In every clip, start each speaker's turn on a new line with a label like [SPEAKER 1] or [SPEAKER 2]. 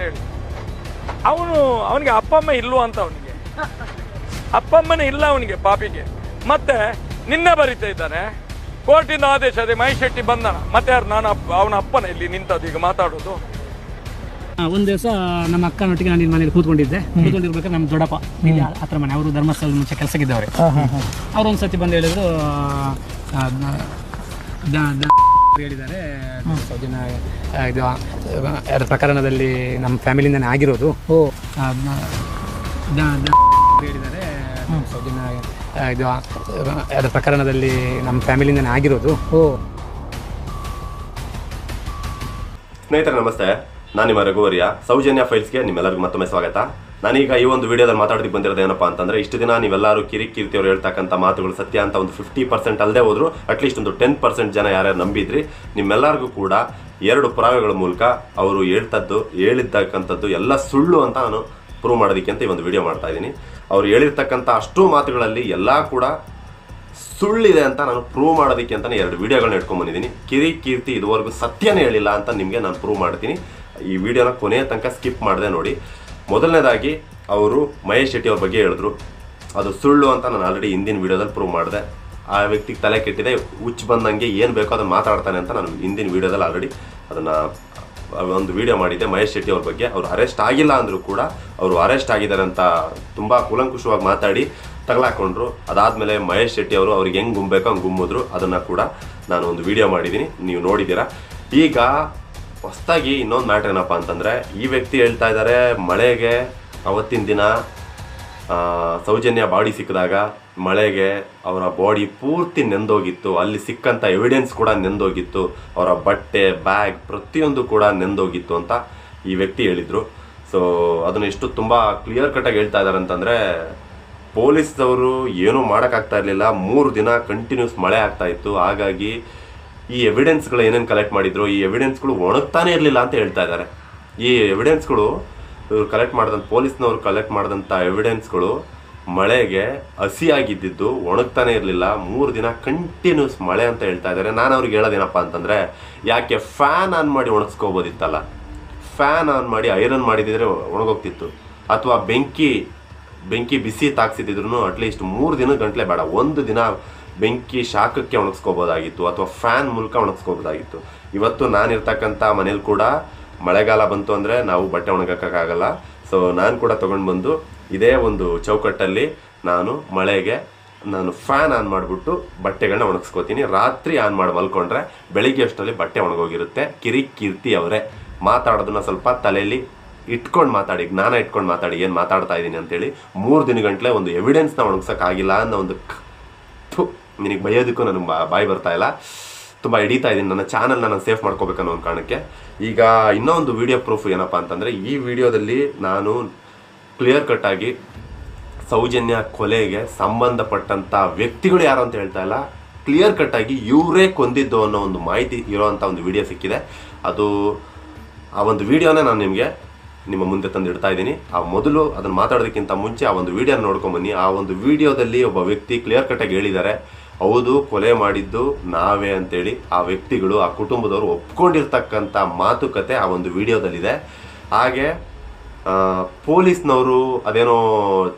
[SPEAKER 1] ಹೇಳಿ. ಅವನಿಗೆ ಅಪ್ಪ ಅಮ್ಮ ಇಲ್ವ ಅಂತ, ಅವನಿಗೆ ಅಪ್ಪ ಅಮ್ಮನೇ ಇಲ್ಲ ಅವನಿಗೆ ಪಾಪಿಗೆ. ಮತ್ತೆ ನಿನ್ನೆ ಬರೀತಾ ಇದ್ದಾನೆ, ಕೋರ್ಟಿಂದ ಆದೇಶ ಅದೇ ಮಹೇಶ್ ಶೆಟ್ಟಿ ಬಂದನ, ಮತ್ತೆ ಯಾರು ನಾನು ಅವನ ಅಪ್ಪನ ಇಲ್ಲಿ ನಿಂತದ್ದು ಈಗ ಮಾತಾಡೋದು.
[SPEAKER 2] ಒಂದು ದಿವಸ ನಮ್ಮ ಅಕ್ಕನೊಟ್ಟಿಗೆ ನಾನು ಮನೇಲಿ ಕೂತ್ಕೊಂಡಿರ್ಬೇಕಾದ್ರೆ ನಮ್ಮ ದೊಡ್ಡಪ್ಪ ಹತ್ರ ಮನೆ, ಅವರು ಧರ್ಮಸ್ಥಳದ ಮುಂಚೆ ಕೆಲಸಕ್ಕಿದ್ದವ್ರೆ. ಅವ್ರು ಒಂದು ಸತಿ ಬಂದು ಹೇಳಿದ್ರು, ಹೇಳಿದ್ದಾರೆ ಸೌಜನ್ಯ ಇದು ಅದರ ಪ್ರಕರಣದಲ್ಲಿ ನಮ್ಮ ಫ್ಯಾಮಿಲಿಯಿಂದನೇ ಆಗಿರೋದು. ಹೇಳಿದ್ದಾರೆ ಸೌಜನ್ಯ ಇದು ಅದರ ಪ್ರಕರಣದಲ್ಲಿ ನಮ್ಮ ಫ್ಯಾಮಿಲಿಯಿಂದನೇ ಆಗಿರೋದು.
[SPEAKER 3] ಸ್ನೇಹಿತರೆ ನಮಸ್ತೆ, ನಾನು ನಿಮ್ಮ ರಘುವರ್ಯ. ಸೌಜನ್ಯ ಫೈಲ್ಸ್ಗೆ ನಿಮ್ಮೆಲ್ಲರಿಗೂ ಮತ್ತೊಮ್ಮೆ ಸ್ವಾಗತ. ನಾನೀಗ ಈ ಒಂದು ವಿಡಿಯೋದಲ್ಲಿ ಮಾತಾಡೋದಕ್ಕೆ ಬಂದಿರೋದು ಏನಪ್ಪಾ ಅಂತಂದ್ರೆ, ಇಷ್ಟು ದಿನ ನೀವೆಲ್ಲರೂ ಕೀರ್ತಿ ಅವರು ಹೇಳ್ತಕ್ಕಂಥ ಮಾತುಗಳು ಸತ್ಯ ಅಂತ ಒಂದು 50% ಅಲ್ಲದೆ ಹೋದ್ರು ಅಟ್ಲೀಸ್ಟ್ ಒಂದು 10% ಜನ ಯಾರ್ಯಾರು ನಂಬಿದ್ರಿ, ನಿಮ್ಮೆಲ್ಲರಿಗೂ ಕೂಡ 2 ಪುರಾವೆಗಳ ಮೂಲಕ ಅವರು ಹೇಳಿರ್ತಕ್ಕಂಥದ್ದು ಎಲ್ಲ ಸುಳ್ಳು ಅಂತ ನಾನು ಪ್ರೂವ್ ಮಾಡೋದಕ್ಕೆ ಅಂತ ಈ ಒಂದು ವಿಡಿಯೋ ಮಾಡ್ತಾ ಇದ್ದೀನಿ. ಅವ್ರು ಹೇಳಿರ್ತಕ್ಕಂಥ ಅಷ್ಟು ಮಾತುಗಳಲ್ಲಿ ಎಲ್ಲ ಕೂಡ ಸುಳ್ಳಿದೆ ಅಂತ ನಾನು ಪ್ರೂವ್ ಮಾಡೋದಕ್ಕೆ ಅಂತಲೇ 2 ವಿಡಿಯೋಗಳನ್ನ ಇಟ್ಕೊಂಡ್ಬಂದಿದ್ದೀನಿ. ಕೀರ್ತಿ ಇದುವರೆಗೂ ಸತ್ಯನೇ ಹೇಳಿಲ್ಲ ಅಂತ ನಿಮಗೆ ನಾನು ಪ್ರೂವ್ ಮಾಡ್ತೀನಿ. ಈ ವಿಡಿಯೋನ ಕೊನೆಯ ತನಕ ಸ್ಕಿಪ್ ಮಾಡದೆ ನೋಡಿ. ಮೊದಲನೇದಾಗಿ ಅವರು ಮಹೇಶ್ ಶೆಟ್ಟಿ ಅವ್ರ ಬಗ್ಗೆ ಹೇಳಿದ್ರು, ಅದು ಸುಳ್ಳು ಅಂತ ನಾನು ಆಲ್ರೆಡಿ ಹಿಂದಿನ ವಿಡಿಯೋದಲ್ಲಿ ಪ್ರೂವ್ ಮಾಡಿದೆ. ಆ ವ್ಯಕ್ತಿಗೆ ತಲೆ ಕೆಟ್ಟಿದೆ, ಹುಚ್ಚು ಬಂದಂಗೆ ಏನು ಬೇಕೋ ಅದನ್ನು ಮಾತಾಡ್ತಾನೆ ಅಂತ ನಾನು ಹಿಂದಿನ ವಿಡಿಯೋದಲ್ಲಿ ಆಲ್ರೆಡಿ ಅದನ್ನು ಒಂದು ವಿಡಿಯೋ ಮಾಡಿದ್ದೆ ಮಹೇಶ್ ಶೆಟ್ಟಿ ಅವ್ರ ಬಗ್ಗೆ. ಅವರು ಅರೆಸ್ಟ್ ಆಗಿಲ್ಲ ಅಂದರೂ ಕೂಡ ಅವರು ಅರೆಸ್ಟ್ ಆಗಿದ್ದಾರೆ ಅಂತ ತುಂಬ ಕೂಲಂಕುಷವಾಗಿ ಮಾತಾಡಿ ತಗಲಾಕೊಂಡ್ರು. ಅದಾದಮೇಲೆ ಮಹೇಶ್ ಶೆಟ್ಟಿ ಅವರು ಅವ್ರಿಗೆ ಹೆಂಗೆ ಗುಂಬೇಕೋ ಹಂಗೆ ಗುಮ್ಮಿದ್ರು. ಅದನ್ನು ಕೂಡ ನಾನು ಒಂದು ವಿಡಿಯೋ ಮಾಡಿದ್ದೀನಿ, ನೀವು ನೋಡಿದ್ದೀರಾ. ಈಗ ಹೊಸದಾಗಿ ಇನ್ನೊಂದು ಮ್ಯಾಟ್ರ್ ಏನಪ್ಪ ಅಂತಂದರೆ, ಈ ವ್ಯಕ್ತಿ ಹೇಳ್ತಾ ಇದ್ದಾರೆ ಮಳೆಗೆ ಅವತ್ತಿನ ದಿನ ಸೌಜನ್ಯ ಬಾಡಿ ಸಿಕ್ಕಿದಾಗ ಮಳೆಗೆ ಅವರ ಬಾಡಿ ಪೂರ್ತಿ ನೆಂದೋಗಿತ್ತು. ಅಲ್ಲಿ ಸಿಕ್ಕಂಥ ಎವಿಡೆನ್ಸ್ ಕೂಡ ನೆಂದೋಗಿತ್ತು, ಅವರ ಬಟ್ಟೆ ಬ್ಯಾಗ್ ಪ್ರತಿಯೊಂದು ಕೂಡ ನೆಂದೋಗಿತ್ತು ಅಂತ ಈ ವ್ಯಕ್ತಿ ಹೇಳಿದರು. ಸೊ ಅದನ್ನು ಎಷ್ಟು ತುಂಬ ಕ್ಲಿಯರ್ ಕಟ್ಟಾಗಿ ಹೇಳ್ತಾ ಇದ್ದಾರೆ ಅಂತಂದರೆ, ಪೊಲೀಸ್ದವರು ಏನೂ ಮಾಡೋಕ್ಕಾಗ್ತಾ ಇರಲಿಲ್ಲ. 3 ದಿನ ಕಂಟಿನ್ಯೂಸ್ ಮಳೆ ಆಗ್ತಾ ಇತ್ತು. ಹಾಗಾಗಿ ಈ ಎವಿಡೆನ್ಸ್ಗಳು ಏನೇನು ಕಲೆಕ್ಟ್ ಮಾಡಿದ್ರು, ಈ ಎವಿಡೆನ್ಸ್ಗಳು ಒಣಗ್ತಾನೆ ಇರಲಿಲ್ಲ ಅಂತ ಹೇಳ್ತಾ ಇದ್ದಾರೆ. ಈ ಎವಿಡೆನ್ಸ್ಗಳು ಇವರು ಪೊಲೀಸ್ನವರು ಕಲೆಕ್ಟ್ ಮಾಡಿದಂಥ ಎವಿಡೆನ್ಸ್ಗಳು ಮಳೆಗೆ ಹಸಿಯಾಗಿದ್ದು ಒಣಗ್ತಾನೆ ಇರಲಿಲ್ಲ. 3 ದಿನ ಕಂಟಿನ್ಯೂಸ್ ಮಳೆ ಅಂತ ಹೇಳ್ತಾ ಇದ್ದಾರೆ. ನಾನು ಅವ್ರಿಗೆ ಹೇಳೋದೇನಪ್ಪ ಅಂತಂದರೆ, ಯಾಕೆ ಫ್ಯಾನ್ ಆನ್ ಮಾಡಿ ಒಣಗಿಸ್ಕೋಬೋದಿತ್ತಲ್ಲ, ಫ್ಯಾನ್ ಆನ್ ಮಾಡಿ ಐರನ್ ಮಾಡಿದಿದ್ರೆ ಒಣಗೋಗ್ತಿತ್ತು. ಅಥವಾ ಬೆಂಕಿ ಬಿಸಿ ತಾಕ್ಸಿದ್ರು ಅಟ್ಲೀಸ್ಟ್ 3 ದಿನ ಗಂಟಲೆ ಬೇಡ, 1 ದಿನ ಬೆಂಕಿ ಶಾಖಕ್ಕೆ ಒಣಗಿಸ್ಕೋಬೋದಾಗಿತ್ತು, ಅಥವಾ ಫ್ಯಾನ್ ಮೂಲಕ ಒಣಗಿಸ್ಕೋಬೋದಾಗಿತ್ತು. ಇವತ್ತು ನಾನಿರ್ತಕ್ಕಂಥ ಮನೇಲಿ ಕೂಡ ಮಳೆಗಾಲ ಬಂತು ಅಂದರೆ ನಾವು ಬಟ್ಟೆ ಒಣಗಕ್ಕಾಗಲ್ಲ. ಸೊ ನಾನು ಕೂಡ ತೊಗೊಂಡು ಬಂದು ಇದೇ ಒಂದು ಚೌಕಟ್ಟಲ್ಲಿ ನಾನು ಮಳೆಗೆ ಫ್ಯಾನ್ ಆನ್ ಮಾಡಿಬಿಟ್ಟು ಬಟ್ಟೆಗಳನ್ನ ಒಣಗಿಸ್ಕೋತೀನಿ. ರಾತ್ರಿ ಆನ್ ಮಾಡಿ ಮಲ್ಕೊಂಡ್ರೆ ಬೆಳಿಗ್ಗೆ ಅಷ್ಟರಲ್ಲಿ ಬಟ್ಟೆ ಒಣಗೋಗಿರುತ್ತೆ. ಕೀರ್ತಿ ಅವರೇ ಮಾತಾಡೋದನ್ನ ಸ್ವಲ್ಪ ತಲೆಯಲ್ಲಿ ಇಟ್ಕೊಂಡು ಮಾತಾಡಿ, ಜ್ಞಾನ ಇಟ್ಕೊಂಡು ಮಾತಾಡಿ, ಏನು ಮಾತಾಡ್ತಾ ಇದ್ದೀನಿ ಅಂತೇಳಿ. 3 ದಿನ ಗಂಟಲೆ ಒಂದು ಎವಿಡೆನ್ಸ್ನ ಒಣಗ್ಸೋಕ್ಕಾಗಿಲ್ಲ ಅನ್ನೋ ಒಂದು ನಿನಗೆ ಬೈಯೋದಕ್ಕೂ ನನಗೆ ಬಾಯಿ ಬರ್ತಾ ಇಲ್ಲ. ತುಂಬ ಹಿಡಿತಾ ಇದ್ದೀನಿ, ನನ್ನ ಚಾನಲ್ನ ನಾನು ಸೇಫ್ ಮಾಡ್ಕೋಬೇಕನ್ನೋ ಒಂದು ಕಾರಣಕ್ಕೆ. ಈಗ ಇನ್ನೊಂದು ವಿಡಿಯೋ ಪ್ರೂಫ್ ಏನಪ್ಪ ಅಂತಂದರೆ, ಈ ವಿಡಿಯೋದಲ್ಲಿ ನಾನು ಕ್ಲಿಯರ್ ಕಟ್ಟಾಗಿ ಸೌಜನ್ಯ ಕೊಲೆಗೆ ಸಂಬಂಧಪಟ್ಟಂಥ ವ್ಯಕ್ತಿಗಳು ಯಾರು ಅಂತ ಹೇಳ್ತಾ ಇಲ್ಲ, ಕ್ಲಿಯರ್ ಕಟ್ಟಾಗಿ ಇವರೇ ಕೊಂದಿದ್ದು ಅನ್ನೋ ಒಂದು ಮಾಹಿತಿ ಇರೋವಂಥ ಒಂದು ವಿಡಿಯೋ ಸಿಕ್ಕಿದೆ. ಅದು ಆ ಒಂದು ವಿಡಿಯೋನ ನಾನು ನಿಮ್ಮ ಮುಂದೆ ತಂದು ಇಡ್ತಾ ಇದ್ದೀನಿ. ಮೊದಲು ಅದನ್ನು ಮಾತಾಡೋದಕ್ಕಿಂತ ಮುಂಚೆ ಆ ಒಂದು ವಿಡಿಯೋನ ನೋಡ್ಕೊಂಬನ್ನಿ. ಆ ಒಂದು ವಿಡಿಯೋದಲ್ಲಿ ಒಬ್ಬ ವ್ಯಕ್ತಿ ಕ್ಲಿಯರ್ ಕಟ್ಟಾಗಿ ಹೇಳಿದ್ದಾರೆ, ಹೌದು ಕೊಲೆ ಮಾಡಿದ್ದು ನಾವೇ ಅಂತೇಳಿ. ಆ ವ್ಯಕ್ತಿಗಳು, ಆ ಕುಟುಂಬದವರು ಒಪ್ಕೊಂಡಿರ್ತಕ್ಕಂಥ ಮಾತುಕತೆ ಆ ಒಂದು ವಿಡಿಯೋದಲ್ಲಿದೆ. ಹಾಗೆ ಪೊಲೀಸ್ನವರು ಅದೇನೋ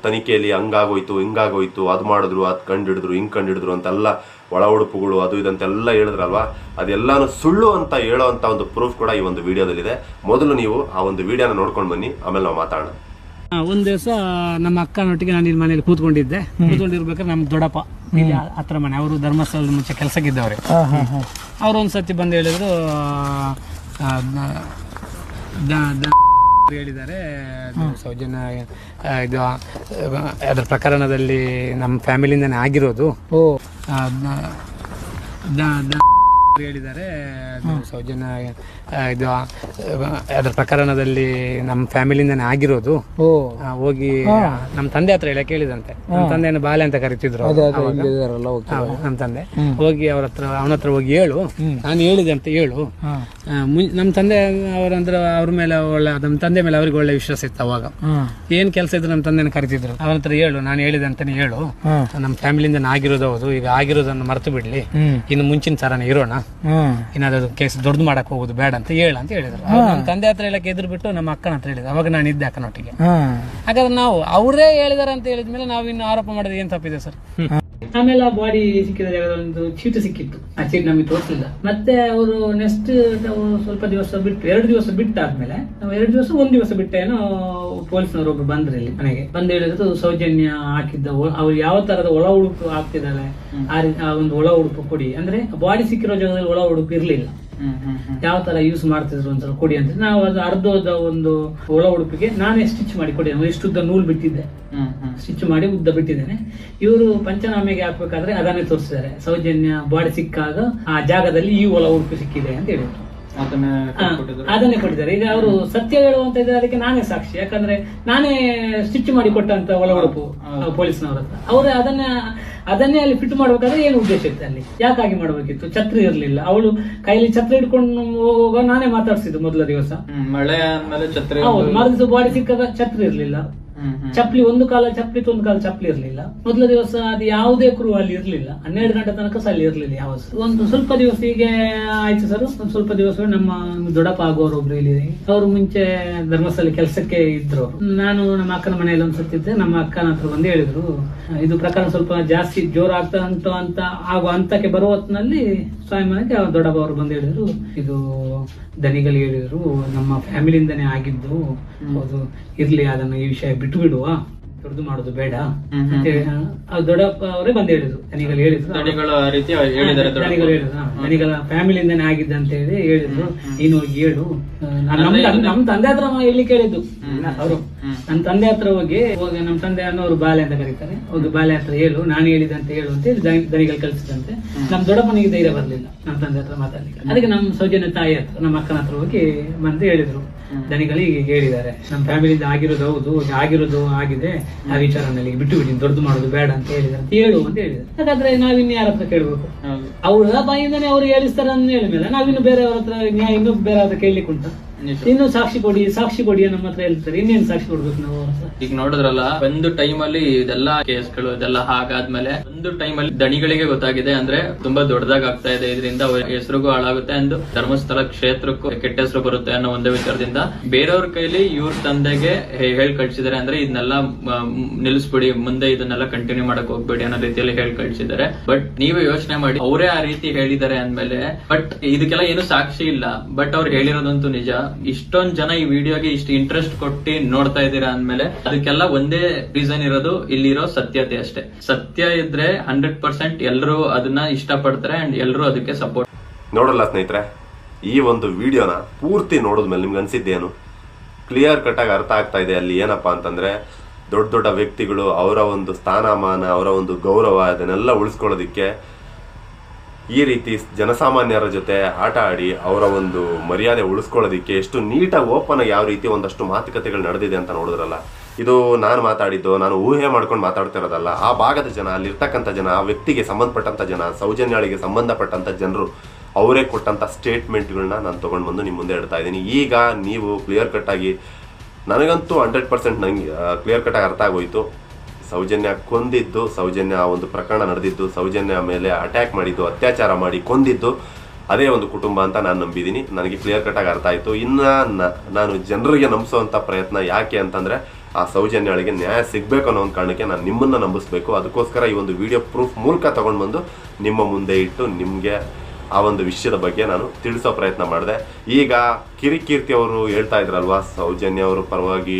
[SPEAKER 3] ತನಿಖೆಯಲ್ಲಿ ಹಂಗಾಗೋಯ್ತು ಹಿಂಗಾಗೋಯ್ತು, ಅದು ಮಾಡಿದ್ರು, ಅದು ಕಂಡಿಡಿದ್ರು, ಹಿಂಗೆ ಕಂಡಿಡಿದ್ರು ಅಂತೆಲ್ಲ ಒಳ ಉಡುಪುಗಳು ಅದು ಇದಂತೆಲ್ಲ ಹೇಳಿದ್ರಲ್ವಾ, ಅದೆಲ್ಲಾನು ಸುಳ್ಳು ಅಂತ ಹೇಳೋ ಅಂಥ ಒಂದು ಪ್ರೂಫ್ ಕೂಡ ಈ ಒಂದು ವಿಡಿಯೋದಲ್ಲಿದೆ. ಮೊದಲು ನೀವು ಆ ಒಂದು ವಿಡಿಯೋನ ನೋಡ್ಕೊಂಡು ಬನ್ನಿ, ಆಮೇಲೆ ನಾವು ಮಾತಾಡೋಣ.
[SPEAKER 2] ಒಂದು ದಿವಸ ನಮ್ಮ ಅಕ್ಕನೊಟ್ಟಿಗೆ ನಾನು ಇಲ್ಲಿ ಮನೇಲಿ ಕೂತ್ಕೊಂಡಿರ್ಬೇಕಾದ್ರೆ ನಮ್ಮ ದೊಡ್ಡಪ್ಪ ಹತ್ರ ಮನೆ, ಅವರು ಧರ್ಮಸ್ಥಳದ ಮುಂಚೆ ಕೆಲಸಕ್ಕಿದ್ದವ್ರೆ. ಅವ್ರು ಒಂದು ಸತಿ ಬಂದು ಹೇಳಿದ್ರು, ಹೇಳಿದ್ದಾರೆ ಸೌಜನ್ಯ ಇದು ಅದರ ಪ್ರಕರಣದಲ್ಲಿ ನಮ್ಮ ಫ್ಯಾಮಿಲಿಯಿಂದನೇ ಆಗಿರೋದು. ಹೇಳಿದ್ದಾರೆ ಸೌಜನ್ಯ ಇದು ಅದರ ಪ್ರಕರಣದಲ್ಲಿ ನಮ್ಮ ಫ್ಯಾಮಿಲಿಯಿಂದನೇ ಆಗಿರೋದು. ಹೋಗಿ ನಮ್ಮ ತಂದೆ ಹತ್ರ ಹೇಳಕ್ ಹೇಳಿದಂತೆ. ನಮ್ಮ ತಂದೆಯನ್ನು ಬಾಲೆ ಅಂತ ಕರಿತಿದ್ರು ನಮ್ಮ ತಂದೆ. ಹೋಗಿ ಅವನ ಹತ್ರ ಹೋಗಿ ಹೇಳು, ನಾನು ಹೇಳಿದೆ ಅಂತ ಹೇಳು. ನಮ್ಮ ತಂದೆ ಅವ್ರ ಮೇಲೆ ಒಳ್ಳೆ, ನಮ್ಮ ತಂದೆ ಮೇಲೆ ಅವ್ರಿಗೆ ಒಳ್ಳೆ ವಿಶ್ವಾಸ ಇತ್ತು. ಅವಾಗ ಏನ್ ಕೆಲಸ ಇದ್ರು ನಮ್ಮ ತಂದೆನ ಕರಿತಿದ್ರು. ಅವನ ಹತ್ರ ಹೇಳು, ನಾನು ಹೇಳಿದೆ ಅಂತಾನೆ ಹೇಳು, ನಮ್ಮ ಫ್ಯಾಮಿಲಿಯಿಂದ ಆಗಿರೋದು ಹೌದು, ಈಗ ಆಗಿರೋದನ್ನು ಮರ್ತು ಬಿಡ್ಲಿ, ಇನ್ನು ಮುಂಚಿನ ತರಾನೇ ಇರೋಣ ಏನಾದ್ರು ಕೇಸ್ ದೊಡ್ಡದು ಮಾಡಕ್ ಹೋಗುದು ಬೇಡ ಅಂತ ಹೇಳಿದ್ರು. ನಮ್ಮ ತಂದೆ ಹತ್ರ ಹೇಳಕ್ಕೆ ಎದುರು ಬಿಟ್ಟು ನಮ್ಮ ಅಕ್ಕನ ಹತ್ರ ಹೇಳಿದ್ರು. ಅವಾಗ ನಾನು ಇದ್ದೆ ಅಕ್ಕನೊಟ್ಟಿಗೆ. ಹಾಗಾದ್ರೆ ನಾವು ಅವರೇ ಹೇಳಿದಾರೆ ಅಂತ ಹೇಳಿದ್ಮೇಲೆ ನಾವು ಇನ್ನು ಆರೋಪ ಮಾಡೋದು ಏನ್ ತಪ್ಪಿದೆ ಸರ್? ಆಮೇಲೆ ಆ ಬಾಡಿ ಸಿಕ್ಕಿದ ಜಾಗದಲ್ಲಿ ಒಂದು ಚೀಟು ಸಿಕ್ಕಿತ್ತು. ಆ ಚೀಟ್ ನಮಗೆ ತೋರಿಸಲಿಲ್ಲ. ಮತ್ತೆ ಅವರು ನೆಕ್ಸ್ಟ್ ಸ್ವಲ್ಪ ದಿವಸ ಬಿಟ್ಟು 2 ದಿವಸ ಬಿಟ್ಟಾದ್ಮೇಲೆ ನಾವು 2 ದಿವಸ 1 ದಿವಸ ಬಿಟ್ಟೇನೋ ಪೊಲೀಸ್ನವರು ಒಬ್ರು ಬಂದ್ರು ಇಲ್ಲಿ ಮನೆಗೆ. ಬಂದು ಹೇಳಿದ್ರು ಸೌಜನ್ಯ ಹಾಕಿದ್ದ ಅವ್ರು ಯಾವ ತರದ ಒಳ ಉಡುಪು ಹಾಕ್ತಿದ್ದಾರೆ ಆ ಒಂದು ಒಳ ಉಡುಪು ಕೊಡಿ. ಅಂದ್ರೆ ಬಾಡಿ ಸಿಕ್ಕಿರೋ ಜಾಗದಲ್ಲಿ ಒಳ ಉಡುಪು ಇರ್ಲಿಲ್ಲ. ಯಾವ ತರ ಯೂಸ್ ಮಾಡ್ತಿದ್ರು ಅಂತ ಕೊಡಿ ಅಂತ ನಾವು ಅದು ಅರ್ಧದ ಒಂದು ಒಳ ಉಡುಪಿಗೆ ನಾನೇ ಸ್ಟಿಚ್ ಮಾಡಿ ಕೊಡಿ. ಇಷ್ಟುದ್ದ ನೂಲ್ ಬಿಟ್ಟಿದ್ದೆ, ಸ್ಟಿಚ್ ಮಾಡಿ ಉದ್ದ ಬಿಟ್ಟಿದ್ದೇನೆ. ಇವರು ಪಂಚನಾಮೆಗೆ ಹಾಕ್ಬೇಕಾದ್ರೆ ಅದನ್ನೇ ತೋರಿಸಿದ್ದಾರೆ. ಸೌಜನ್ಯ ಬಾಡಿ ಸಿಕ್ಕಾಗ ಆ ಜಾಗದಲ್ಲಿ ಈ ಒಳ ಉಡುಪು ಸಿಕ್ಕಿದೆ ಅಂತ ಹೇಳಿದ್ರು. ಅದನ್ನೇ ಕೊಟ್ಟಿದ್ದಾರೆ. ಈಗ ಅವರು ಸತ್ಯ ಹೇಳುವಂತ ಇದ್ದಾರೆ, ಅದಕ್ಕೆ ನಾನೇ ಸಾಕ್ಷಿ. ಯಾಕಂದ್ರೆ ನಾನೇ ಸ್ಟಿಚ್ ಮಾಡಿ ಕೊಟ್ಟಂತ ಒಳ ಉಡುಪು ಪೊಲೀಸ್ನವ್ರ ಹತ್ರ. ಅವರು ಅದನ್ನೇ ಅಲ್ಲಿ ಫಿಟ್ ಮಾಡ್ಬೇಕಾದ್ರೆ ಏನು ಉದ್ದೇಶ ಇತ್ತು ಅಲ್ಲಿ? ಯಾಕಾಗಿ ಮಾಡ್ಬೇಕಿತ್ತು? ಛತ್ರಿ ಇರ್ಲಿಲ್ಲ. ಅವಳು ಕೈಲಿ ಛತ್ರಿ ಹಿಡ್ಕೊಂಡು ಹೋಗೋ ನಾನೇ ಮಾತಾಡ್ಸಿದ್ದು ಮೊದಲ ದಿವಸ.
[SPEAKER 4] ಮಳೆ ಆದ್ಮೇಲೆ ಛತ್ರಿ,
[SPEAKER 2] ಹೌದು. ಮರುದಿವಸ ಬಾಡಿ ಸಿಕ್ಕಾಗ ಛತ್ರಿ ಇರ್ಲಿಲ್ಲ. ಚಪ್ಪಲಿ ಒಂದು ಕಾಲ ಚಪ್ಪಲಿ ಒಂದು ಕಾಲ ಚಪ್ಪಲಿ ಇರ್ಲಿಲ್ಲ. ಮೊದಲ ದಿವಸ ಅದು ಯಾವುದೇ ಕ್ರೂ ಅಲ್ಲಿ ಇರ್ಲಿಲ್ಲ. 12 ಗಂಟೆ ತನಕ ಅಲ್ಲಿ ಇರ್ಲಿಲ್ಲ ಯಾವ. ಒಂದು ಸ್ವಲ್ಪ ದಿವಸ ಹೀಗೆ ಆಯ್ತು ಸರ್. ಒಂದು ಸ್ವಲ್ಪ ದಿವಸ ನಮ್ಮ ದೊಡ್ಡಪ್ಪ ಆಗೋರು ಒಬ್ರು ಇಲ್ಲಿ, ಅವರು ಮುಂಚೆ ಧರ್ಮಸ್ಥಳ ಕೆಲಸಕ್ಕೆ ಇದ್ರು. ನಾನು ನಮ್ಮ ಅಕ್ಕನ ಮನೆಯಲ್ಲಿ ಒಂದ್ಸತ್ತಿದ್ದೆ. ನಮ್ಮ ಅಕ್ಕನ ಹತ್ರ ಬಂದು ಹೇಳಿದ್ರು, ಇದು ಪ್ರಕರಣ ಸ್ವಲ್ಪ ಜಾಸ್ತಿ ಜೋರು ಆಗ್ತಾ ಉಂಟು ಅಂತ ಆಗುವ ಹಂತಕ್ಕೆ ಬರುವ ಹೊತ್ತಿನಲ್ಲಿ ಸ್ವಾಮಿ ಮನೆಗೆ ದೊಡ್ಡಪ್ಪ ಅವರು ಬಂದು ಹೇಳಿದ್ರು, ಇದು ದನಿಗಳು ಹೇಳಿದ್ರು ನಮ್ಮ ಫ್ಯಾಮಿಲಿಯಿಂದನೇ ಆಗಿದ್ದು, ಹೌದು ಇರ್ಲಿ ಅದನ್ನ ಈ ವಿಷಯ ಬಿಟ್ಟು ಬಿಡುವ, ದೊಡ್ಡದು ಮಾಡೋದು ಬೇಡ ಅಂತ ದೊಡ್ಡಪ್ಪ ಅವರೇ ಬಂದು ಹೇಳಿದ್ರು. ದನಿಗಳು ಹೇಳಿದ್ರು, ದನಿಗಳ ಫ್ಯಾಮಿಲಿಯಿಂದನೇ ಆಗಿದ್ದ ಅಂತ ಹೇಳಿದ್ರು. ನೀನು ಹೋಗಿ ಹೇಳು. ನಮ್ ತಂದೆ ಹತ್ರ ಹೇಳಿಕ್ಕೆ ಹೇಳಿದ್ದು ಅವರು. ನನ್ನ ತಂದೆ ಹತ್ರ ಹೋಗಿ ನಮ್ಮ ತಂದೆ ಅನ್ನೋರು ಬಾಲೆ ಅಂತ ಕರೀತಾರೆ, ಹೋಗಿ ಬಾಲೆ ಹತ್ರ ಹೇಳು, ನಾನು ಹೇಳಿದೆ ಅಂತ ಹೇಳು ಅಂತ ಹೇಳಿ ದನಿಗಳು ಕಲಿಸಿದಂತೆ. ನಮ್ ದೊಡ್ಡಪ್ಪನಿಗೆ ಧೈರ್ಯ ಬರ್ಲಿಲ್ಲ ನಮ್ಮ ತಂದೆ ಹತ್ರ ಮಾತಾಡ್ಲಿಕ್ಕೆ. ಅದಕ್ಕೆ ನಮ್ಮ ಸೌಜನ್ಯ ತಾಯಿ ಹತ್ರ ನಮ್ಮ ಅಕ್ಕನ ಹತ್ರ ಹೋಗಿ ಬಂದು ಹೇಳಿದ್ರು, ದನಿಗಳಿಗೆ ಹೇಳಿದ್ದಾರೆ ನಮ್ಮ ಫ್ಯಾಮಿಲಿಯಿಂದ ಆಗಿರೋದು ಹೌದು, ಆಗಿರೋದು ಆಗಿದೆ, ಆ ವಿಚಾರನಲ್ಲಿ ಬಿಟ್ಟು ಬಿಡಿ, ದೊಡ್ಡದು ಮಾಡೋದು ಬೇಡ ಅಂತ ಹೇಳಿದಾರೆ ಅಂತ ಹೇಳು ಅಂತ ಹೇಳಿದ್ದಾರೆ. ಹಾಗಾದ್ರೆ ನಾವಿನ್ನು ಯಾರ ಹತ್ರ ಕೇಳ್ಬೇಕು? ಅವ್ರ ಬಾಯಿಂದಾನೆ ಅವ್ರು ಹೇಳಿಸ್ತಾರ ಅಂತ ಹೇಳಿದ್ಮೇಲೆ ನಾವಿನ್ನು ಬೇರೆಯವ್ರ ಹತ್ರ ಇನ್ನೂ ಬೇರೆ ಹತ್ರ ಕೇಳಲಿಕ್ಕೆ ಉಂಟು? ಇನ್ನು ಸಾಕ್ಷಿ ಕೊಡಿ ನಮ್ಮ ಹತ್ರ ಹೇಳ್ತಾರೆ. ಇನ್ನೇನು ಸಾಕ್ಷಿ ಕೊಡ್ಬೇಕು ನಾವು?
[SPEAKER 4] ಈಗ ನೋಡಿದ್ರಲ್ಲ, ಒಂದು ಟೈಮ್ ಅಲ್ಲಿ ಇದೆಲ್ಲ ಕೇಸ್ಗಳು ಇದೆಲ್ಲ ಹಾಗಾದ್ಮೇಲೆ ಒಂದು ಟೈಮ್ ಅಲ್ಲಿ ದಣಿಗಳಿಗೆ ಗೊತ್ತಾಗಿದೆ ಅಂದ್ರೆ ತುಂಬಾ ದೊಡ್ಡದಾಗ ಆಗ್ತಾ ಇದೆ, ಇದರಿಂದ ಅವ್ರ ಹೆಸರಿಗೂ ಹಾಳಾಗುತ್ತೆ ಎಂದು ಧರ್ಮಸ್ಥಳ ಕ್ಷೇತ್ರಕ್ಕೂ ಕೆಟ್ಟ ಹೆಸರು ಬರುತ್ತೆ ಅನ್ನೋ ಒಂದೇ ವಿಚಾರದಿಂದ ಬೇರೆಯವ್ರ ಕೈಲಿ ಇವ್ರ ತಂದೆಗೆ ಹೇಳಿ ಕಳ್ಸಿದ್ದಾರೆ. ಅಂದ್ರೆ ಇದನ್ನೆಲ್ಲ ನಿಲ್ಲಿಸ್ಬಿಡಿ, ಮುಂದೆ ಇದನ್ನೆಲ್ಲ ಕಂಟಿನ್ಯೂ ಮಾಡಕ್ ಹೋಗ್ಬೇಡಿ ಅನ್ನೋ ರೀತಿಯಲ್ಲಿ ಹೇಳಿ ಕಳ್ಸಿದ್ದಾರೆ. ಬಟ್ ನೀವೇ ಯೋಚನೆ ಮಾಡಿ, ಅವರೇ ಆ ರೀತಿ ಹೇಳಿದ್ದಾರೆ ಅಂದ್ಮೇಲೆ, ಬಟ್ ಇದಕ್ಕೆಲ್ಲ ಏನು ಸಾಕ್ಷಿ ಇಲ್ಲ, ಬಟ್ ಅವ್ರು ಹೇಳಿರೋದಂತೂ ನಿಜ. ಇಷ್ಟೊಂದ್ ಜನ ಈ ವಿಡಿಯೋಗೆ ಇಷ್ಟು ಇಂಟ್ರೆಸ್ಟ್ ಕೊಟ್ಟು ನೋಡ್ತಾ ಇದ್ದೀರಾ ಅಂದ್ಮೇಲೆ ಅದಕ್ಕೆಲ್ಲ ಒಂದೇ ರೀಸನ್ ಇರೋದು, ಇಲ್ಲಿರೋ ಸತ್ಯತೆ ಅಷ್ಟೇ. ಸತ್ಯ ಇದ್ರೆ 100% ಎಲ್ಲರೂ ಅದನ್ನ ಇಷ್ಟಪಡ್ತಾರೆ ಅಂಡ್ ಎಲ್ಲರೂ ಅದಕ್ಕೆ ಸಪೋರ್ಟ್.
[SPEAKER 3] ನೋಡಲ್ಲ ಸ್ನೇಹಿತರೆ, ಈ ಒಂದು ವಿಡಿಯೋನ ಪೂರ್ತಿ ನೋಡಿದ್ಮೇಲೆ ನಿಮ್ಗೆ ಅನ್ಸಿದ್ದೇನು? ಕ್ಲಿಯರ್ ಕಟ್ ಆಗಿ ಅರ್ಥ ಆಗ್ತಾ ಇದೆ ಅಲ್ಲಿ ಏನಪ್ಪಾ ಅಂತಂದ್ರೆ, ದೊಡ್ಡ ದೊಡ್ಡ ವ್ಯಕ್ತಿಗಳು ಅವರ ಒಂದು ಸ್ಥಾನಮಾನ, ಅವರ ಒಂದು ಗೌರವ ಅದನ್ನೆಲ್ಲ ಉಳಿಸ್ಕೊಳ್ಳೋದಿಕ್ಕೆ ಈ ರೀತಿ ಜನಸಾಮಾನ್ಯರ ಜೊತೆ ಆಟ ಆಡಿ ಅವರ ಒಂದು ಮರ್ಯಾದೆ ಉಳಿಸ್ಕೊಳ್ಳೋದಿಕ್ಕೆ ಎಷ್ಟು ನೀಟಾಗಿ ಓಪನ್ ಆಗಿ ಯಾವ ರೀತಿ ಒಂದಷ್ಟು ಮಾತುಕತೆಗಳು ನಡೆದಿದೆ ಅಂತ ನೋಡಿದ್ರಲ್ಲ. ಇದು ನಾನು ಮಾತಾಡಿದ್ದು, ನಾನು ಊಹೆ ಮಾಡ್ಕೊಂಡು ಮಾತಾಡ್ತಿರೋದಲ್ಲ. ಆ ಭಾಗದ ಜನ, ಅಲ್ಲಿರ್ತಕ್ಕಂಥ ಜನ, ಆ ವ್ಯಕ್ತಿಗೆ ಸಂಬಂಧಪಟ್ಟಂಥ ಜನ, ಸೌಜನ್ಯಾಳಿಗೆ ಸಂಬಂಧಪಟ್ಟಂಥ ಜನರು ಅವರೇ ಕೊಟ್ಟಂಥ ಸ್ಟೇಟ್ಮೆಂಟ್ಗಳನ್ನ ನಾನು ತೊಗೊಂಡು ಬಂದು ನಿಮ್ಮ ಮುಂದೆ ಇಡ್ತಾ ಇದ್ದೀನಿ. ಈಗ ನೀವು ಕ್ಲಿಯರ್ ಕಟ್ಟಾಗಿ, ನನಗಂತೂ 100% ನಂಗೆ ಕ್ಲಿಯರ್ ಕಟ್ಟಾಗಿ ಅರ್ಥ ಆಗೋಯ್ತು. ಸೌಜನ್ಯ ಕೊಂದಿದ್ದು, ಸೌಜನ್ಯ ಆ ಒಂದು ಪ್ರಕರಣ ನಡೆದಿದ್ದು, ಸೌಜನ್ಯ ಮೇಲೆ ಅಟ್ಯಾಕ್ ಮಾಡಿದ್ದು, ಅತ್ಯಾಚಾರ ಮಾಡಿ ಕೊಂದಿದ್ದು ಅದೇ ಒಂದು ಕುಟುಂಬ ಅಂತ ನಾನು ನಂಬಿದ್ದೀನಿ. ನನಗೆ ಕ್ಲಿಯರ್ ಕಟ್ಟಾಗಿ ಅರ್ಥ ಆಯಿತು. ಇನ್ನು ನಾನು ಜನರಿಗೆ ನಂಬಿಸೋವಂಥ ಪ್ರಯತ್ನ ಯಾಕೆ ಅಂತಂದರೆ, ಆ ಸೌಜನ್ಯಳಿಗೆ ನ್ಯಾಯ ಸಿಗಬೇಕು ಅನ್ನೋ ಒಂದು ಕಾರಣಕ್ಕೆ ನಾನು ನಿಮ್ಮನ್ನು ನಂಬಿಸ್ಬೇಕು. ಅದಕ್ಕೋಸ್ಕರ ಈ ಒಂದು ವಿಡಿಯೋ ಪ್ರೂಫ್ ಮೂಲಕ ತೊಗೊಂಡು ಬಂದು ನಿಮ್ಮ ಮುಂದೆ ಇಟ್ಟು ನಿಮಗೆ ಆ ಒಂದು ವಿಷಯದ ಬಗ್ಗೆ ನಾನು ತಿಳಿಸೋ ಪ್ರಯತ್ನ ಮಾಡಿದೆ. ಈಗ ಕಿರಿಕೀರ್ತಿ ಅವರು ಹೇಳ್ತಾ ಇದ್ರಲ್ವಾ, ಸೌಜನ್ಯ ಅವರು ಪರವಾಗಿ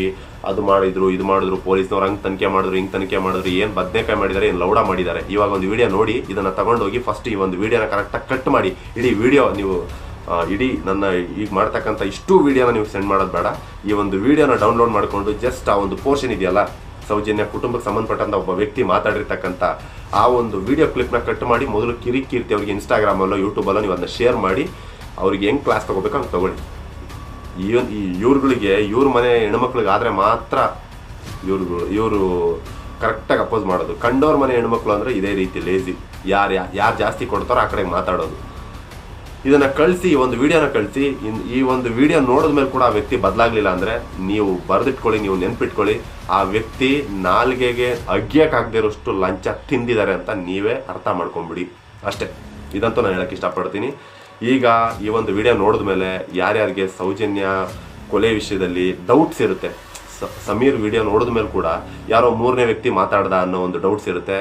[SPEAKER 3] ಅದು ಮಾಡಿದ್ರು, ಇದು ಮಾಡಿದ್ರು, ಪೊಲೀಸ್ನವ್ರು ಹಂಗೆ ತನಿಖೆ ಮಾಡಿದ್ರು, ಹಿಂಗೆ ತನಿಖೆ ಮಾಡಿದ್ರು, ಏನು ಬದನೆಕಾಯಿ ಮಾಡಿದ್ದಾರೆ, ಏನು ಲೌಡ ಮಾಡಿದ್ದಾರೆ. ಇವಾಗ ಒಂದು ವಿಡಿಯೋ ನೋಡಿ, ಇದನ್ನು ತಗೊಂಡೋಗಿ ಫಸ್ಟ್ ಈ ಒಂದು ವಿಡಿಯೋನ ಕರೆಕ್ಟಾಗಿ ಕಟ್ ಮಾಡಿ, ಇಡೀ ವಿಡಿಯೋ ನೀವು ಇಡೀ ನನ್ನ ಈಗ ಮಾಡ್ತಕ್ಕಂಥ ಇಷ್ಟು ವಿಡಿಯೋನ ನೀವು ಸೆಂಡ್ ಮಾಡೋದು ಬೇಡ. ಈ ಒಂದು ವಿಡಿಯೋನ ಡೌನ್ಲೋಡ್ ಮಾಡಿಕೊಂಡು ಜಸ್ಟ್ ಆ ಒಂದು ಪೋರ್ಷನ್ ಇದೆಯಲ್ಲ, ಸೌಜನ್ಯ ಕುಟುಂಬಕ್ಕೆ ಸಂಬಂಧಪಟ್ಟಂಥ ಒಬ್ಬ ವ್ಯಕ್ತಿ ಮಾತಾಡಿರ್ತಕ್ಕಂಥ ಆ ಒಂದು ವಿಡಿಯೋ ಕ್ಲಿಪ್ನ ಕಟ್ ಮಾಡಿ ಮೊದಲು ಕಿರಿಕೀರ್ತಿ ಅವ್ರಿಗೆ ಇನ್ಸ್ಟಾಗ್ರಾಮಲ್ಲೋ ಯೂಟ್ಯೂಬಲ್ಲೋ ನೀವು ಅದನ್ನ ಶೇರ್ ಮಾಡಿ ಅವ್ರಿಗೆ ಹೆಂಗೆ ಕ್ಲಾಸ್ ತೊಗೋಬೇಕು ಹಂಗೆ ತೊಗೊಳ್ಳಿ. ಇವ್ರುಗಳಿಗೆ ಇವ್ರ ಮನೆ ಹೆಣ್ಮಕ್ಳಿಗೆ ಆದರೆ ಮಾತ್ರ ಇವರು ಕರೆಕ್ಟಾಗಿ ಅಪೋಸ್ ಮಾಡೋದು. ಕಂಡೋರ್ ಮನೆ ಹೆಣ್ಮಕ್ಳು ಅಂದರೆ ಇದೇ ರೀತಿ ಲೇಜಿ, ಯಾರು ಜಾಸ್ತಿ ಕೊಡ್ತಾರೋ ಆ ಕಡೆಗೆ ಮಾತಾಡೋದು. ಇದನ್ನು ಕಳಿಸಿ, ಈ ಒಂದು ವಿಡಿಯೋನ ಕಳಿಸಿ. ಈ ಒಂದು ವಿಡಿಯೋ ನೋಡಿದ್ಮೇಲೆ ಕೂಡ ಆ ವ್ಯಕ್ತಿ ಬದಲಾಗಲಿಲ್ಲ ಅಂದರೆ ನೀವು ಬರೆದಿಟ್ಕೊಳ್ಳಿ, ನೀವು ನೆನ್ಪಿಟ್ಕೊಳ್ಳಿ, ಆ ವ್ಯಕ್ತಿ ನಾಲ್ಗೆಗೆ ಅಗ್ಯಕ್ಕಾಗದಿರೋಷ್ಟು ಲಂಚ ತಿಂದಿದ್ದಾರೆ ಅಂತ ನೀವೇ ಅರ್ಥ ಮಾಡ್ಕೊಂಬಿಡಿ ಅಷ್ಟೇ. ಇದಂತೂ ನಾನು ಹೇಳಕ್ಕೆ ಇಷ್ಟಪಡ್ತೀನಿ. ಈಗ ಈ ಒಂದು ವಿಡಿಯೋ ನೋಡಿದ ಮೇಲೆ ಯಾರ್ಯಾರಿಗೆ ಸೌಜನ್ಯ ಕೊಲೆ ವಿಷಯದಲ್ಲಿ ಡೌಟ್ಸ್ ಇರುತ್ತೆ, ಸಮೀರ್ ವಿಡಿಯೋ ನೋಡಿದ ಮೇಲೆ ಕೂಡ ಯಾರೋ ಮೂರನೇ ವ್ಯಕ್ತಿ ಮಾತಾಡ್ದ ಅನ್ನೋ ಒಂದು ಡೌಟ್ಸ್ ಇರುತ್ತೆ.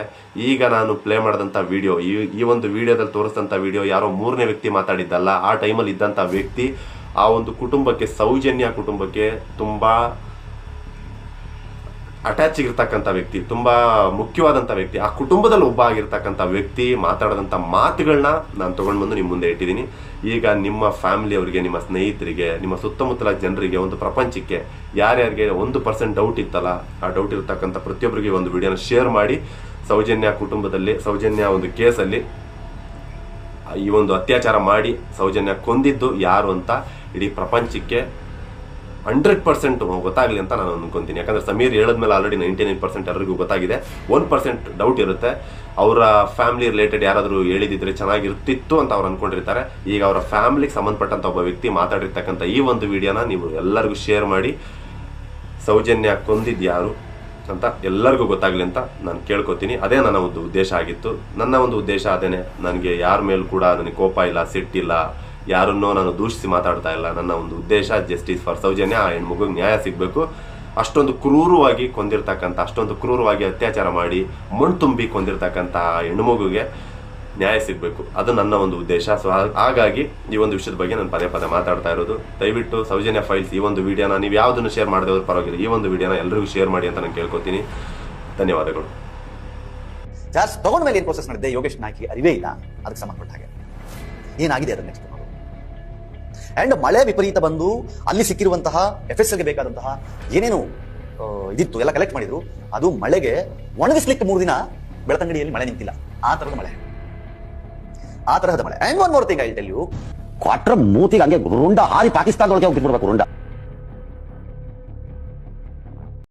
[SPEAKER 3] ಈಗ ನಾನು ಪ್ಲೇ ಮಾಡಿದಂಥ ವಿಡಿಯೋ, ಈ ಒಂದು ವಿಡಿಯೋದಲ್ಲಿ ತೋರಿಸಿದಂಥ ವಿಡಿಯೋ ಯಾರೋ ಮೂರನೇ ವ್ಯಕ್ತಿ ಮಾತಾಡಿದ್ದಲ್ಲ. ಆ ಟೈಮಲ್ಲಿ ಇದ್ದಂಥ ವ್ಯಕ್ತಿ ಆ ಒಂದು ಕುಟುಂಬಕ್ಕೆ, ಸೌಜನ್ಯ ಕುಟುಂಬಕ್ಕೆ ತುಂಬ ಅಟ್ಯಾಚ್ ಆಗಿರ್ತಕ್ಕಂಥ ವ್ಯಕ್ತಿ, ತುಂಬ ಮುಖ್ಯವಾದಂಥ ವ್ಯಕ್ತಿ, ಆ ಕುಟುಂಬದಲ್ಲಿ ಒಬ್ಬ ಆಗಿರ್ತಕ್ಕಂಥ ವ್ಯಕ್ತಿ ಮಾತಾಡಿದಂಥ ಮಾತುಗಳನ್ನ ನಾನು ತೊಗೊಂಡು ಬಂದು ನಿಮ್ಮ ಮುಂದೆ ಇಟ್ಟಿದ್ದೀನಿ. ಈಗ ನಿಮ್ಮ ಫ್ಯಾಮಿಲಿಯವರಿಗೆ, ನಿಮ್ಮ ಸ್ನೇಹಿತರಿಗೆ, ನಿಮ್ಮ ಸುತ್ತಮುತ್ತಲ ಜನರಿಗೆ, ಒಂದು ಪ್ರಪಂಚಕ್ಕೆ ಯಾರ್ಯಾರಿಗೆ 1% ಡೌಟ್ ಇತ್ತಲ್ಲ, ಆ ಡೌಟ್ ಇರತಕ್ಕಂಥ ಪ್ರತಿಯೊಬ್ಬರಿಗೆ ಒಂದು ವಿಡಿಯೋನ ಶೇರ್ ಮಾಡಿ. ಸೌಜನ್ಯ ಕುಟುಂಬದಲ್ಲಿ, ಸೌಜನ್ಯ ಒಂದು ಕೇಸಲ್ಲಿ ಈ ಒಂದು ಅತ್ಯಾಚಾರ ಮಾಡಿ ಸೌಜನ್ಯ ಕೊಂದಿದ್ದು ಯಾರು ಅಂತ ಇಡೀ ಪ್ರಪಂಚಕ್ಕೆ 100% ಗೊತ್ತಾಗಲಿ ಅಂತ ನಾನು ಅನ್ಕೊಂತೀನಿ. ಯಾಕಂದರೆ ಸಮೀರ್ ಹೇಳಿದ್ಮೇಲೆ ಆಲ್ರೆಡಿ 99% ಎಲ್ಲರಿಗೂ ಗೊತ್ತಾಗಿದೆ. 1% ಡೌಟ್ ಇರುತ್ತೆ. ಅವರ ಫ್ಯಾಮಿಲಿ ರಿಲೇಟೆಡ್ ಯಾರಾದರೂ ಹೇಳಿದಿದ್ರೆ ಚೆನ್ನಾಗಿರ್ತಿತ್ತು ಅಂತ ಅವ್ರು ಅನ್ಕೊಂಡಿರ್ತಾರೆ. ಈಗ ಅವರ ಫ್ಯಾಮಿಲಿಗೆ ಸಂಬಂಧಪಟ್ಟಂಥ ಒಬ್ಬ ವ್ಯಕ್ತಿ ಮಾತಾಡಿರ್ತಕ್ಕಂಥ ಈ ಒಂದು ವಿಡಿಯೋನ ನೀವು ಎಲ್ಲರಿಗೂ ಶೇರ್ ಮಾಡಿ, ಸೌಜನ್ಯ ಕೊಂದಿದ್ದು ಯಾರು ಅಂತ ಎಲ್ಲರಿಗೂ ಗೊತ್ತಾಗಲಿ ಅಂತ ನಾನು ಕೇಳ್ಕೊತೀನಿ. ಅದೇ ನನ್ನ ಒಂದು ಉದ್ದೇಶ ಆಗಿತ್ತು. ನನ್ನ ಒಂದು ಉದ್ದೇಶ ಅದೇನೆ. ನನಗೆ ಯಾರ ಮೇಲೂ ಕೂಡ ನನಗೆ ಕೋಪ ಇಲ್ಲ, ಸಿಟ್ಟಿಲ್ಲ, ಯಾರನ್ನೋ ನಾನು ದೂಷಿಸಿ ಮಾತಾಡ್ತಾ ಇಲ್ಲ. ನನ್ನ ಒಂದು ಉದ್ದೇಶ ಜಸ್ಟಿಸ್ ಫಾರ್ ಸೌಜನ್ಯ. ಆ ಹೆಣ್ಮಗುಗೆ ನ್ಯಾಯ ಸಿಗಬೇಕು. ಅಷ್ಟೊಂದು ಕ್ರೂರವಾಗಿ ಕೊಂದಿರ್ತಕ್ಕಂಥ, ಅಷ್ಟೊಂದು ಕ್ರೂರವಾಗಿ ಅತ್ಯಾಚಾರ ಮಾಡಿ ಮಣ್ಣು ತುಂಬಿ ಕೊಂದಿರ್ತಕ್ಕಂಥ ಹೆಣ್ಮಗುಗೆ ನ್ಯಾಯ ಸಿಗಬೇಕು. ಅದು ನನ್ನ ಒಂದು ಉದ್ದೇಶ. ಸೊ ಹಾಗಾಗಿ ಈ ಒಂದು ವಿಷಯದ ಬಗ್ಗೆ ನಾನು ಪದೇ ಪದೇ ಮಾತಾಡ್ತಾ ಇರೋದು. ದಯವಿಟ್ಟು ಸೌಜನ್ಯ ಫೈಲ್ಸ್ ಈ ಒಂದು ವಿಡಿಯೋನ ನೀವು ಯಾವುದನ್ನು ಶೇರ್ ಮಾಡದೆ ಹೋದ್ರೂ ಪರವಾಗಿಲ್ಲ, ಈ ಒಂದು ವಿಡಿಯೋನ ಎಲ್ಲರಿಗೂ ಶೇರ್ ಮಾಡಿ ಅಂತ ನಾನು ಕೇಳ್ಕೊತೀನಿ. ಧನ್ಯವಾದಗಳು.
[SPEAKER 5] ಚಾರ್ಜ್ ತಗೊಂಡ ಮೇಲೆ ಏನು ಪ್ರೋಸೆಸ್ ನಡೆದಿದೆ ಯೋಗೇಶ್ ನಾಯ್ಕಿಗೆ ಅರಿವೇ ಇಲ್ಲ. ಅದಕ್ಕೆ ಸಂಬಂಧಪಟ್ಟ ಹಾಗೆ ಏನಾಗಿದೆ ಅದನ್ನ ನೆಕ್ಸ್ಟ್ ನೋಡು. ಅಂಡ್ ಮಳೆ ವಿಪರೀತ ಬಂದು ಅಲ್ಲಿ ಸಿಕ್ಕಿರುವಂತಹ FSLಗೆ ಬೇಕಾದಂತಹ ಏನೇನು ಇದಿತ್ತು ಎಲ್ಲ ಕಲೆಕ್ಟ್ ಮಾಡಿದ್ರು. ಅದು ಮಳೆಗೆ ಒಣಗಿಸ್ಲಿಕ್ಕೆ 3 ದಿನ ಬೆಳತಂಗಡಿಯಲ್ಲಿ ಮಳೆ ನಿಂತಿಲ್ಲ. ಆ ತರಹದ ಮಳೆ. And one more thing I tell you, quarter ಮೂತಿಗೆ ಹಂಗೆ ರುಂಡ ಹಾರಿ ಪಾಕಿಸ್ತಾನದೊಳಗೆ ಹೋಗಿ ಬಿಡ್ಬೇಕು ರುಂಡ.